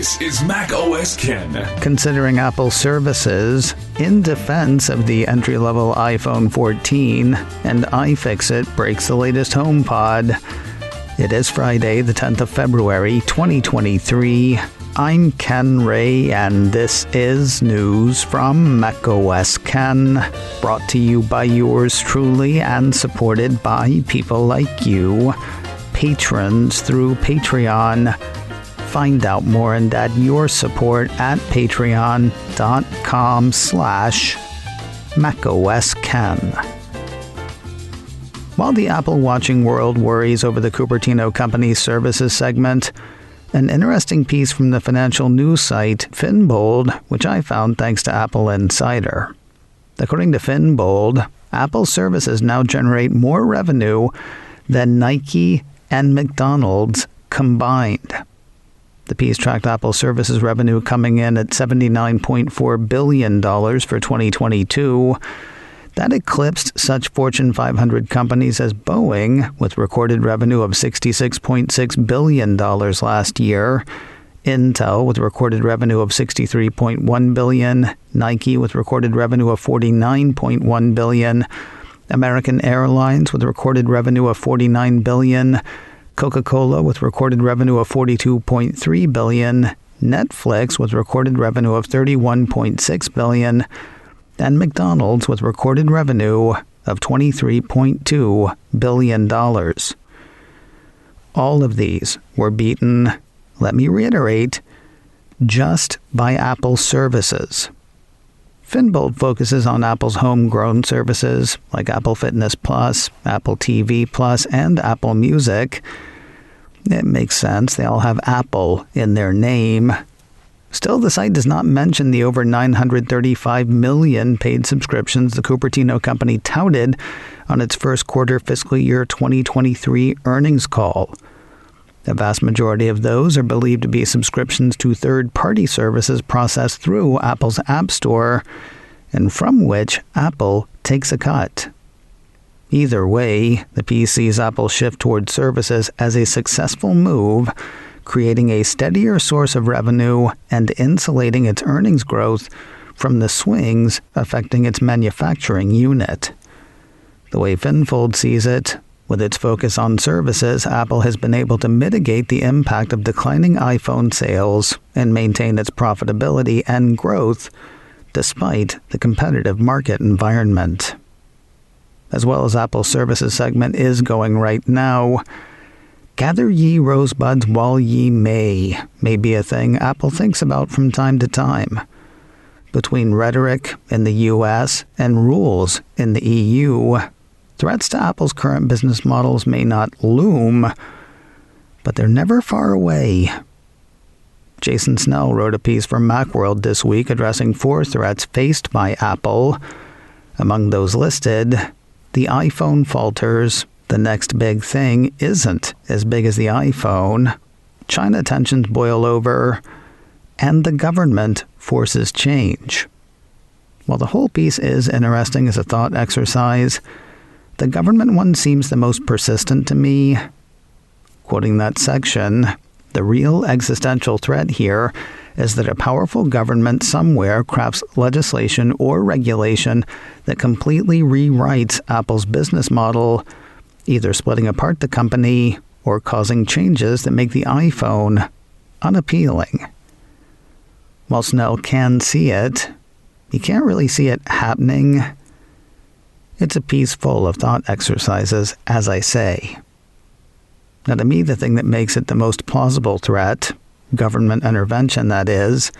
This is Mac OS Ken. Considering Apple services in defense of the entry-level iPhone 14, and iFixit breaks the latest HomePod. It is Friday, the 10th of February, 2023. I'm Ken Ray, and this is news from Mac OS Ken, brought to you by yours truly and supported by people like you, patrons through Patreon. Find out more and add your support at patreon.com/MacOSKen. While the Apple watching world worries over the Cupertino Company's services segment, an interesting piece from the financial news site Finbold, which I found thanks to Apple Insider. According to Finbold, Apple services now generate more revenue than Nike and McDonald's combined. The piece tracked Apple services revenue coming in at $79.4 billion for 2022. That eclipsed such Fortune 500 companies as Boeing, with recorded revenue of $66.6 billion last year, Intel with recorded revenue of $63.1 billion, Nike with recorded revenue of $49.1 billion, American Airlines with recorded revenue of $49 billion, Coca-Cola with recorded revenue of $42.3 billion, Netflix with recorded revenue of $31.6 billion, and McDonald's with recorded revenue of $23.2 billion. All of these were beaten, let me reiterate, just by Apple services. Finbold focuses on Apple's homegrown services like Apple Fitness Plus, Apple TV Plus, and Apple Music. It makes sense. They all have Apple in their name. Still, the site does not mention the over 935 million paid subscriptions the Cupertino Company touted on its first quarter fiscal year 2023 earnings call. The vast majority of those are believed to be subscriptions to third-party services processed through Apple's App Store, and from which Apple takes a cut. Either way, the piece sees Apple's shift toward services as a successful move, creating a steadier source of revenue and insulating its earnings growth from the swings affecting its manufacturing unit. The way Finbold sees it, with its focus on services, Apple has been able to mitigate the impact of declining iPhone sales and maintain its profitability and growth despite the competitive market environment. As well as Apple's services segment is going right now, gather ye rosebuds while ye may be a thing Apple thinks about from time to time. Between rhetoric in the US and rules in the EU, threats to Apple's current business models may not loom, but they're never far away. Jason Snell wrote a piece for Macworld this week addressing 4 threats faced by Apple. Among those listed, the iPhone falters, the next big thing isn't as big as the iPhone, China tensions boil over, and the government forces change. While the whole piece is interesting as a thought exercise, the government one seems the most persistent to me. Quoting that section, the real existential threat here is that a powerful government somewhere crafts legislation or regulation that completely rewrites Apple's business model, either splitting apart the company or causing changes that make the iPhone unappealing. While Snell can see it, he can't really see it happening. It's a piece full of thought exercises, as I say. Now, to me, the thing that makes it the most plausible threat, government intervention that is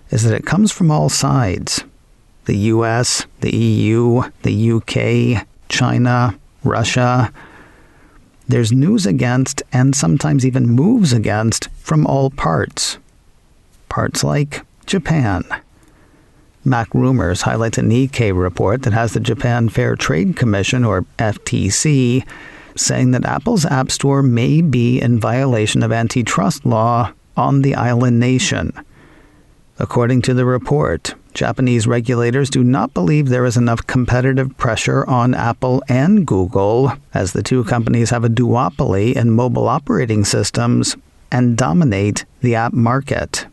that it comes from all sides. The US, the EU, the UK, China, Russia. There's news against, and sometimes even moves against, from all parts. Parts like Japan. Mac Rumors highlights a Nikkei report that has the Japan Fair Trade Commission, or FTC, saying that Apple's App Store may be in violation of antitrust law on the island nation. According to the report, Japanese regulators do not believe there is enough competitive pressure on Apple and Google, as the two companies have a duopoly in mobile operating systems and dominate the app market.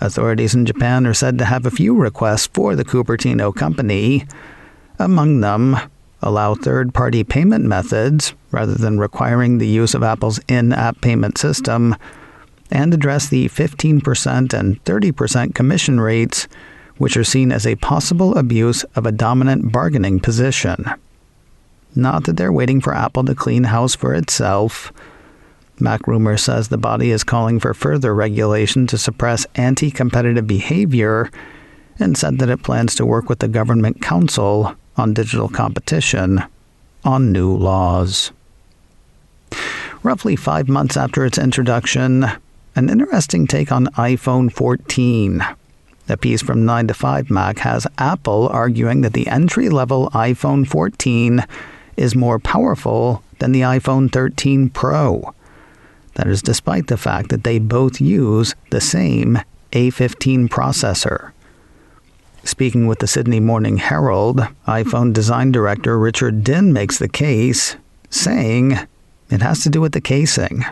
Authorities in Japan are said to have a few requests for the Cupertino company. Among them, allow third-party payment methods rather than requiring the use of Apple's in-app payment system, and address the 15% and 30% commission rates, which are seen as a possible abuse of a dominant bargaining position. Not that they're waiting for Apple to clean house for itself. MacRumors says the body is calling for further regulation to suppress anti-competitive behavior, and said that it plans to work with the Government Council on Digital Competition on new laws. Roughly 5 months after its introduction, an interesting take on iPhone 14. A piece from 9 to 5 Mac has Apple arguing that the entry-level iPhone 14 is more powerful than the iPhone 13 Pro. That is despite the fact that they both use the same A15 processor. Speaking with the Sydney Morning Herald, iPhone design director Richard Din makes the case, saying it has to do with the casing.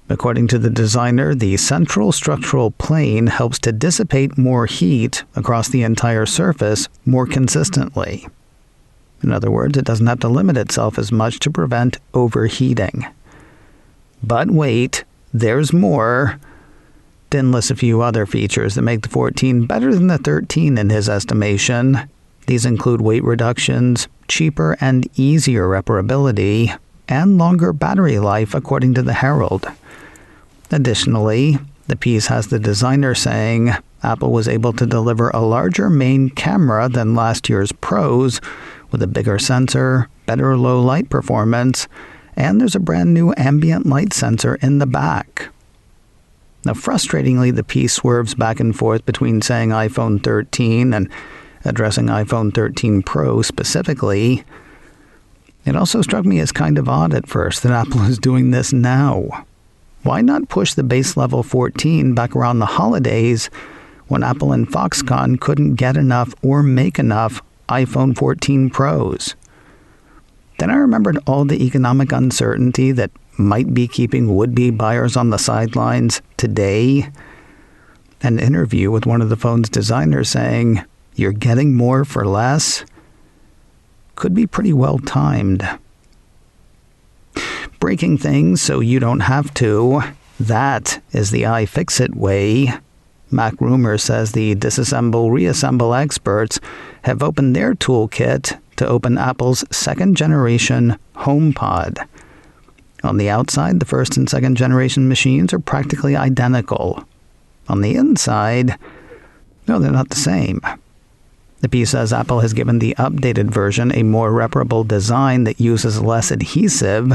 According to the designer, the central structural plane helps to dissipate more heat across the entire surface more consistently. In other words, it doesn't have to limit itself as much to prevent overheating. But wait, there's more. Din lists a few other features that make the 14 better than the 13 in his estimation. These include weight reductions, cheaper and easier repairability, and longer battery life, according to the Herald. Additionally, the piece has the designer saying Apple was able to deliver a larger main camera than last year's Pros, with a bigger sensor, better low light performance, and there's a brand new ambient light sensor in the back. Now, frustratingly, the piece swerves back and forth between saying iPhone 13 and addressing iPhone 13 Pro specifically. It also struck me as kind of odd at first that Apple is doing this now. Why not push the base level 14 back around the holidays when Apple and Foxconn couldn't get enough or make enough iPhone 14 Pros? Then I remembered all the economic uncertainty that might be keeping would-be buyers on the sidelines today. An interview with one of the phone's designers saying, "You're getting more for less," could be pretty well timed. Breaking things so you don't have to, that is the iFixit way. MacRumors says the disassemble-reassemble experts have opened their toolkit to open Apple's second-generation HomePod. On the outside, the first and second-generation machines are practically identical. On the inside, no, they're not the same. The piece says Apple has given the updated version a more reparable design that uses less adhesive.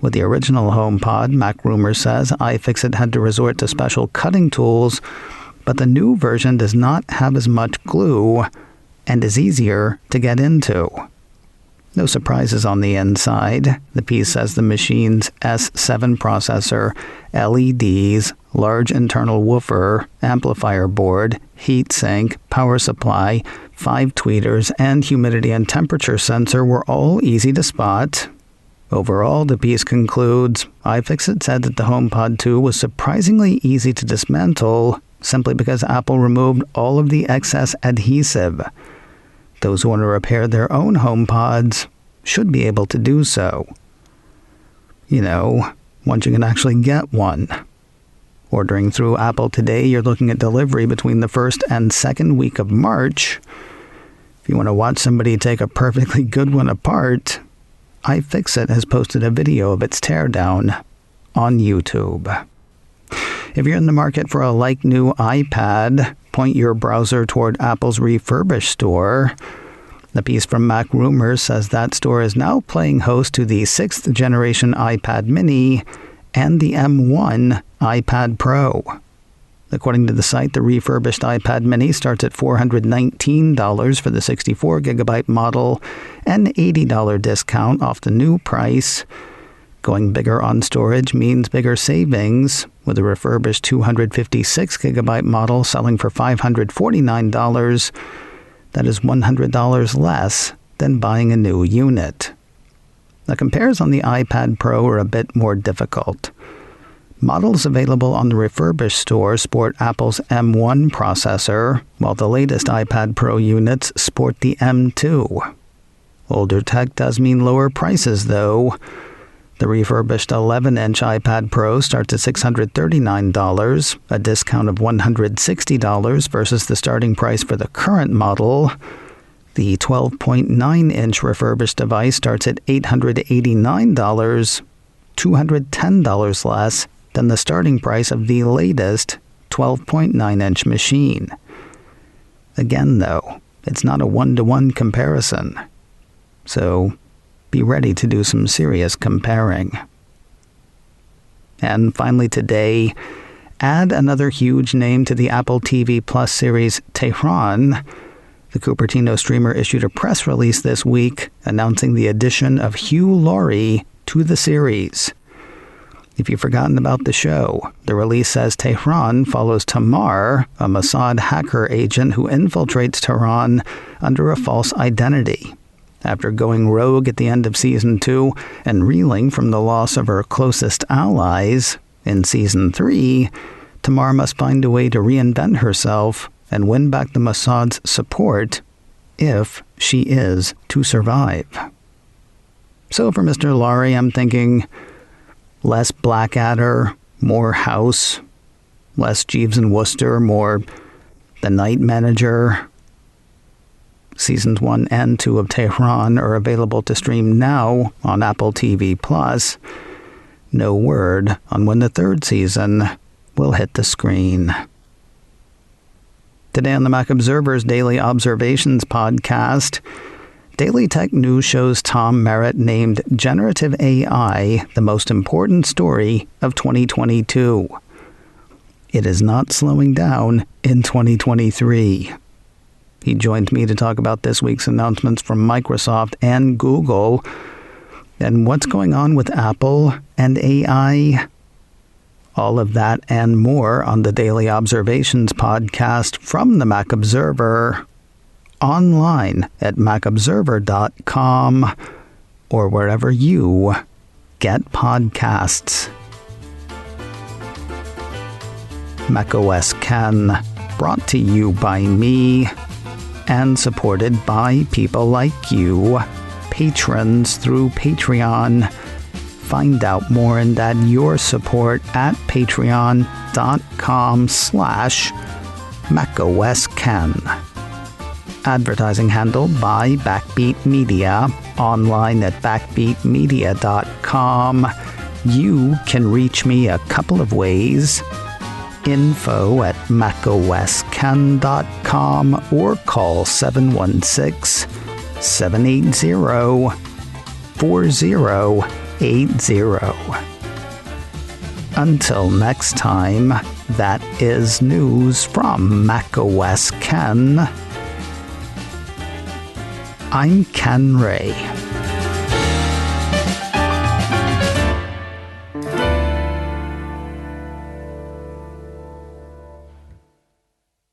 With the original HomePod, MacRumors says iFixit had to resort to special cutting tools, but the new version does not have as much glue and is easier to get into. No surprises on the inside. The piece says the machine's S7 processor, LEDs, large internal woofer, amplifier board, heatsink, power supply, 5 tweeters, and humidity and temperature sensor were all easy to spot. Overall, the piece concludes, iFixit said that the HomePod 2 was surprisingly easy to dismantle, simply because Apple removed all of the excess adhesive. Those who want to repair their own HomePods should be able to do so. You know, once you can actually get one. Ordering through Apple today, you're looking at delivery between the 1st and 2nd week of March. If you want to watch somebody take a perfectly good one apart, iFixit has posted a video of its teardown on YouTube. If you're in the market for a like-new iPad, point your browser toward Apple's Refurbished store. The piece from MacRumors says that store is now playing host to the 6th generation iPad mini and the M1 iPad Pro. According to the site, the refurbished iPad mini starts at $419 for the 64GB model, an $80 discount off the new price. Going bigger on storage means bigger savings, with a refurbished 256GB model selling for $549. That is $100 less than buying a new unit. The compares on the iPad Pro are a bit more difficult. Models available on the Refurbished store sport Apple's M1 processor, while the latest iPad Pro units sport the M2. Older tech does mean lower prices, though. The refurbished 11-inch iPad Pro starts at $639, a discount of $160 versus the starting price for the current model. The 12.9-inch refurbished device starts at $889, $210 less than the starting price of the latest 12.9-inch machine. Again, though, it's not a one-to-one comparison. So, be ready to do some serious comparing. And finally today, add another huge name to the Apple TV Plus series Tehran. The Cupertino streamer issued a press release this week announcing the addition of Hugh Laurie to the series. If you've forgotten about the show, the release says Tehran follows Tamar, a Mossad hacker agent who infiltrates Tehran under a false identity. After going rogue at the end of Season 2 and reeling from the loss of her closest allies, in Season 3, Tamar must find a way to reinvent herself and win back the Mossad's support, if she is to survive. So for Mr. Laurie, I'm thinking less Blackadder, more House, less Jeeves and Wooster, more The Night Manager. Seasons 1 and 2 of Tehran are available to stream now on Apple TV+. No word on when the third season will hit the screen. Today on the Mac Observer's Daily Observations podcast, Daily Tech News shows Tom Merritt named generative AI the most important story of 2022. It is not slowing down in 2023. He joined me to talk about this week's announcements from Microsoft and Google and what's going on with Apple and AI. All of that and more on the Daily Observations podcast from the Mac Observer, online at macobserver.com or wherever you get podcasts. macOS Ken, brought to you by me and supported by people like you, patrons through Patreon. Find out more and add your support at patreon.com/macOSKen. Advertising handled by Backbeat Media, online at backbeatmedia.com. You can reach me a couple of ways. Info at macosken.com or call 716-780-4080. Until next time, that is news from macOS Ken. I'm Ken Ray.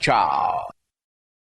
Ciao.